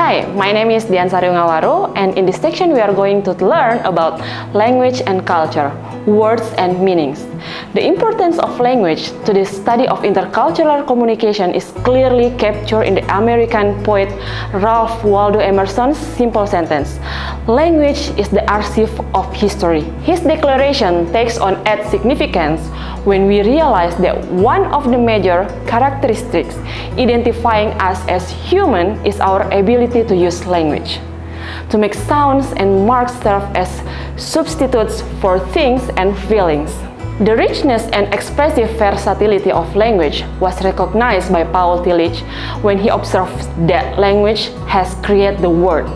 Hi, my name is Dian Sari Ngawaru, and in this section we are going to learn about language and culture, words and meanings. The importance of language to the study of intercultural communication is clearly captured in the American poet Ralph Waldo Emerson's simple sentence: "Language is the archive of history." His declaration takes on added significance when we realize that one of the major characteristics identifying us as human is our ability to use language. To make sounds and marks serve as substitutes for things and feelings. The richness and expressive versatility of language was recognized by Paul Tillich when he observed that language has created the word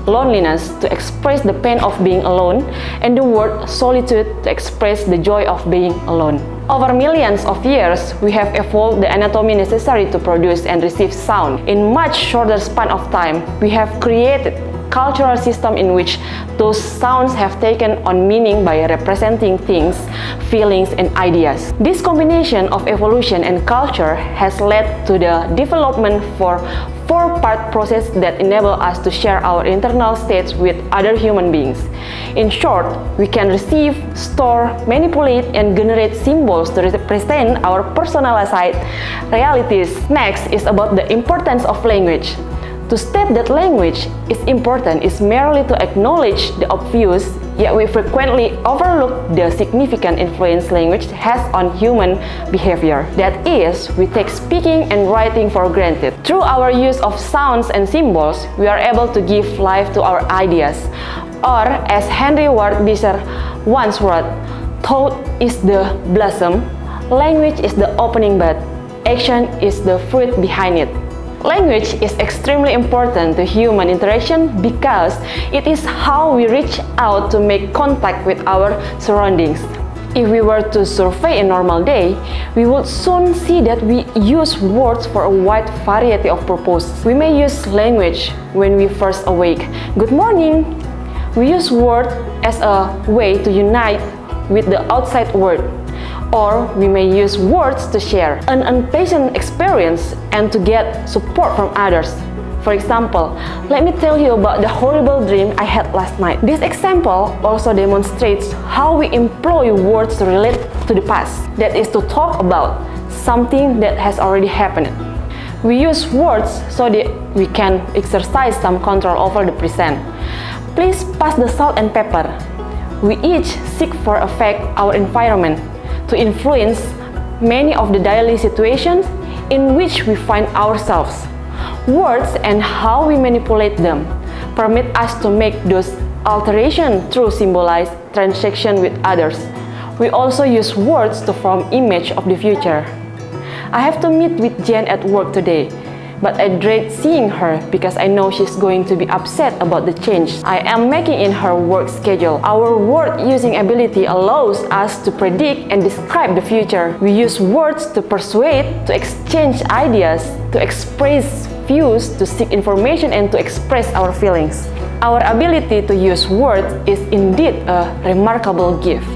loneliness to express the pain of being alone, and the word solitude to express the joy of being alone. Over millions of years, we have evolved the anatomy necessary to produce and receive sound. In much shorter span of time, we have created cultural system in which those sounds have taken on meaning by representing things, feelings, and ideas. This combination of evolution and culture has led to the development for four-part process that enable us to share our internal states with other human beings. In short, we can receive, store, manipulate, and generate symbols to represent our personalized realities. Next is about the importance of language. To state that language is important is merely to acknowledge the obvious, yet we frequently overlook the significant influence language has on human behavior. That is, we take speaking and writing for granted. Through our use of sounds and symbols, we are able to give life to our ideas. Or, as Henry Ward Beecher once wrote, "Thought is the blossom, language is the opening bud, action is the fruit behind it." Language is extremely important to human interaction because it is how we reach out to make contact with our surroundings. If we were to survey a normal day, we would soon see that we use words for a wide variety of purposes. We may use language when we first awake. Good morning! We use words as a way to unite with the outside world. Or we may use words to share an unpleasant experience and to get support from others. For example, let me tell you about the horrible dream I had last night. This example also demonstrates how we employ words to relate to the past, that is to talk about something that has already happened. We use words so that we can exercise some control over the present. Please pass the salt and pepper. We each seek for affect our environment to influence many of the daily situations in which we find ourselves. Words and how we manipulate them permit us to make those alterations through symbolized transaction with others. We also use words to form image of the future. I have to meet with Jen at work today, but I dread seeing her because I know she's going to be upset about the change I am making in her work schedule. Our word-using ability allows us to predict and describe the future. We use words to persuade, to exchange ideas, to express views, to seek information, and to express our feelings. Our ability to use words is indeed a remarkable gift.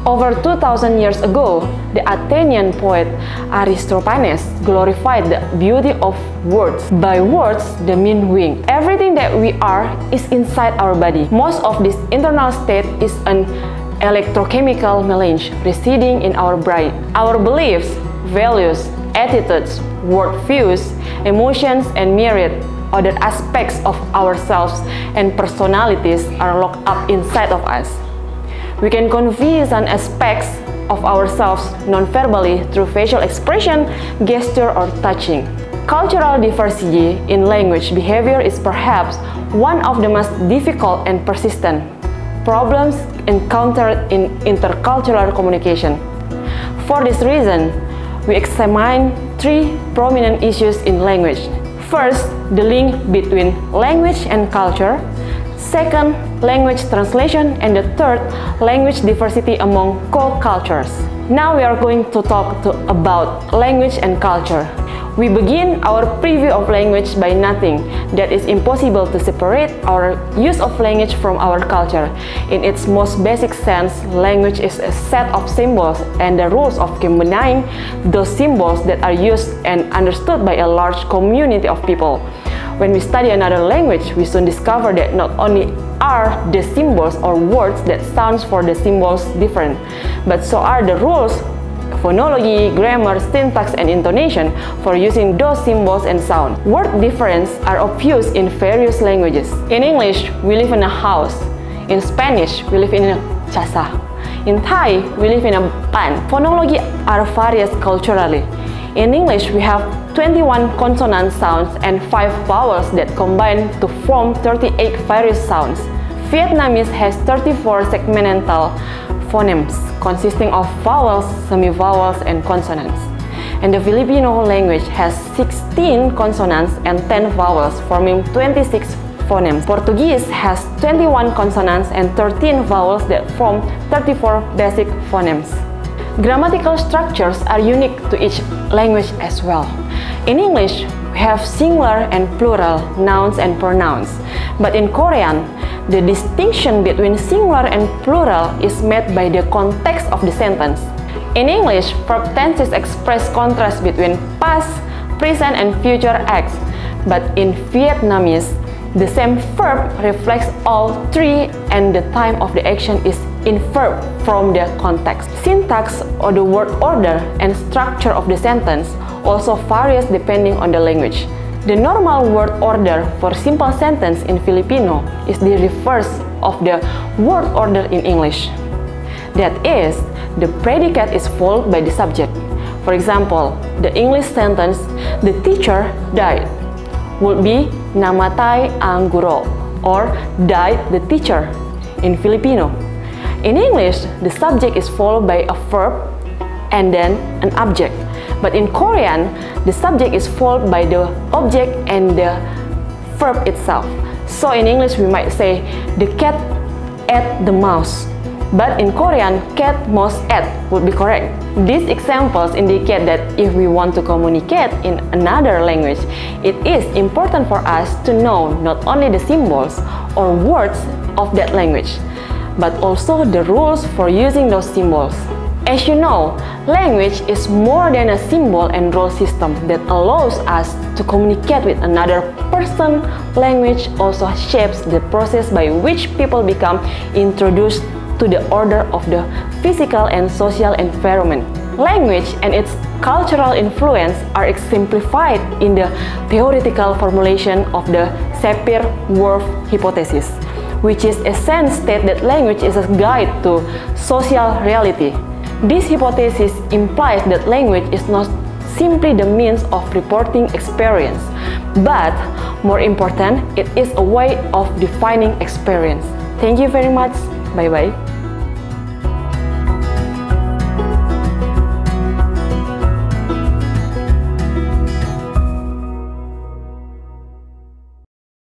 Over 2,000 years ago, the Athenian poet Aristophanes glorified the beauty of words. By words, the mean wing. Everything that we are is inside our body. Most of this internal state is an electrochemical melange residing in our brain. Our beliefs, values, attitudes, worldviews, emotions, and myriad other aspects of ourselves and personalities are locked up inside of us. We can convey some aspects of ourselves non-verbally through facial expression, gesture, or touching. Cultural diversity in language behavior is perhaps one of the most difficult and persistent problems encountered in intercultural communication. For this reason, we examine three prominent issues in language. First, the link between language and culture. Second, language translation, and the third, language diversity among co-cultures. Now we are going to talk about language and culture. We begin our preview of language by noting that it's impossible to separate our use of language from our culture. In its most basic sense, language is a set of symbols and the rules of combining those symbols that are used and understood by a large community of people. When we study another language, we soon discover that not only are the symbols or words that sounds for the symbols different, but so are the rules, phonology, grammar, syntax, and intonation for using those symbols and sound. Word differences are obvious in various languages. In English, we live in a house. In Spanish, we live in a casa. In Thai, we live in a pan. Phonology are various culturally. In English, we have 21 consonant sounds and 5 vowels that combine to form 38 various sounds. Vietnamese has 34 segmental phonemes consisting of vowels, semivowels, and consonants. And the Filipino language has 16 consonants and 10 vowels, forming 26 phonemes. Portuguese has 21 consonants and 13 vowels that form 34 basic phonemes. Grammatical structures are unique to each language as well. In English, we have singular and plural nouns and pronouns. But in Korean, the distinction between singular and plural is made by the context of the sentence. In English, verb tenses express contrast between past, present, and future acts. But in Vietnamese, the same verb reflects all three and the time of the action is inferred from the context. Syntax or the word order and structure of the sentence also varies depending on the language. The normal word order for simple sentence in Filipino is the reverse of the word order in English. That is, the predicate is followed by the subject. For example, the English sentence, "The teacher died," would be "namatay ang guro," or "died the teacher" in Filipino. In English, the subject is followed by a verb and then an object. But in Korean, the subject is followed by the object and the verb itself. So in English, we might say, "The cat ate the mouse." But in Korean, "cat, mouse, ate" would be correct. These examples indicate that if we want to communicate in another language, it is important for us to know not only the symbols or words of that language, but also the rules for using those symbols. As you know, language is more than a symbol and rule system that allows us to communicate with another person. Language also shapes the process by which people become introduced to the order of the physical and social environment. Language and its cultural influence are exemplified in the theoretical formulation of the Sapir-Whorf hypothesis, which is a sense state that language is a guide to social reality. This hypothesis implies that language is not simply the means of reporting experience, but more important, it is a way of defining experience. Thank you very much. Bye-bye.